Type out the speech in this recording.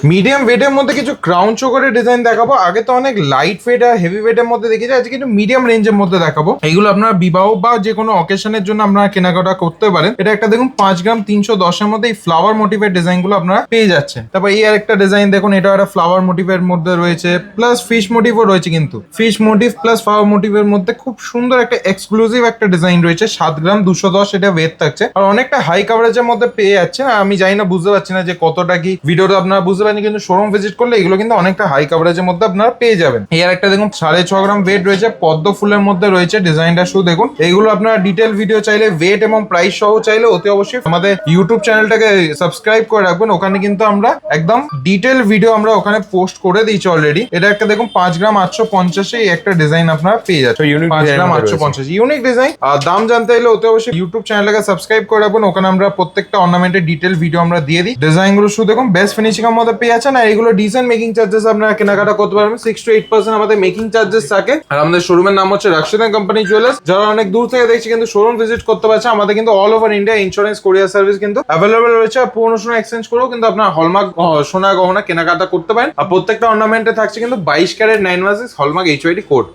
Medium ওয়েটের মধ্যে কিছু ক্রাউন চোকারের ডিজাইন দেখাবো। আগে তো অনেক লাইট ওয়েট আর হেভি ওয়েটের মধ্যে দেখেছি, আজকে কিন্তু মিডিয়াম রেঞ্জের মধ্যে দেখাবো। এইগুলো আপনারা বিবাহ বা যে কোনো অকেশনের জন্য আপনারা কেনাকাটা করতে পারেন। এটা একটা দেখুন 5 গ্রাম 310 এর মধ্যে এই ফ্লাওয়ার মোটিভের ডিজাইন গুলো আপনারা পেয়ে যাচ্ছেন। তারপর এই আর একটা ডিজাইন দেখুন, এটা একটা ফ্লাওয়ার মোটিভের মধ্যে রয়েছে, প্লাস ফিশ মোটিভও রয়েছে। কিন্তু ফিশ মোটিভ প্লাস ফ্লাওয়ার মোটিভের মধ্যে খুব সুন্দর একটা এক্সক্লুসিভ একটা ডিজাইন রয়েছে। 7 গ্রাম 210 এটা ওয়েট থাকছে, আর অনেকটা হাই কাভারেজের মধ্যে পেয়ে যাচ্ছেন। আমি জানি না, বুঝতে পারছি না যে কতটা কি ভিডিওটা আপনারা বুঝতে পারেন, কিন্তু শোরুম ভিজিট করলে এগুলো কিন্তু অনেকটা হাই কাভারেজের মধ্যে আপনারা পেয়ে যাবেন। এই আর একটা দেখুন 6.5 গ্রাম ওয়েট রয়েছে, পদ্ম ফুলের মধ্যে রয়েছে। ডিজাইনটা শুধু দেখুন। এইগুলো আপনারা ডিটেল ভিডিও চাইলে, ওয়েট এবং প্রাইস সহ চাইলে অতি অবশ্যই আমাদের ইউটিউব চ্যানেলটাকে সাবস্ক্রাইব করে রাখবেন। ওখানে কিন্তু আমরা একদম ডিটেল ভিডিও আমরা ওখানে পোস্ট করে দিয়েছি অলরেডি। এটা একটা দেখুন 5 গ্রাম 850 এই একটা ডিজাইন আপনারা পেয়ে যাচ্ছেন। 5 গ্রাম 850 ইউনিক ডিজাইন। আর দাম জানতে হলে অতি অবশ্যই ইউটিউব চ্যানেলটাকে সাবস্ক্রাইব করে রাখবেন। ওখানে আমরা প্রত্যেকটা অর্নামেন্টের ডিটেল ভিডিও আমরা দিয়ে দিই। ডিজাইন গুলো শুধু দেখুন বেস্ট ফিনিশিং এর মধ্যে পেয়ে যাচ্ছেন। আর এগুলো ডিজাইন মেকিং চার্জেস আপনারা কেনাকাটা করতে পারবেন। 6 to 8% আমাদের মেকিং চার্জেস থাকে। আর আমাদের শোরুমের নাম হচ্ছে রাশিদান কোম্পানি জুয়েলার্স। যারা অনেক দূর থেকে দেখছে কিন্তু শোরুম ভিজিট করতে পারছে, আমাদের কিন্তু অল ওভার ইন্ডিয়া ইন্স্যুরেন্স কোরিয়ার সার্ভিস কিন্তু অ্যাভেলেবল রয়েছে। আর পুরনো সোনা এক্সচেঞ্জ করেও কিন্তু আপনার হলমার্ক সোনা গহনা কেনাকাটা করতে পারেন। আর প্রত্যেকটা অর্নামেন্টে থাকছে কিন্তু 22 ক্যারেট 9 ওয়ান্স হলমার্ক HYD কোড।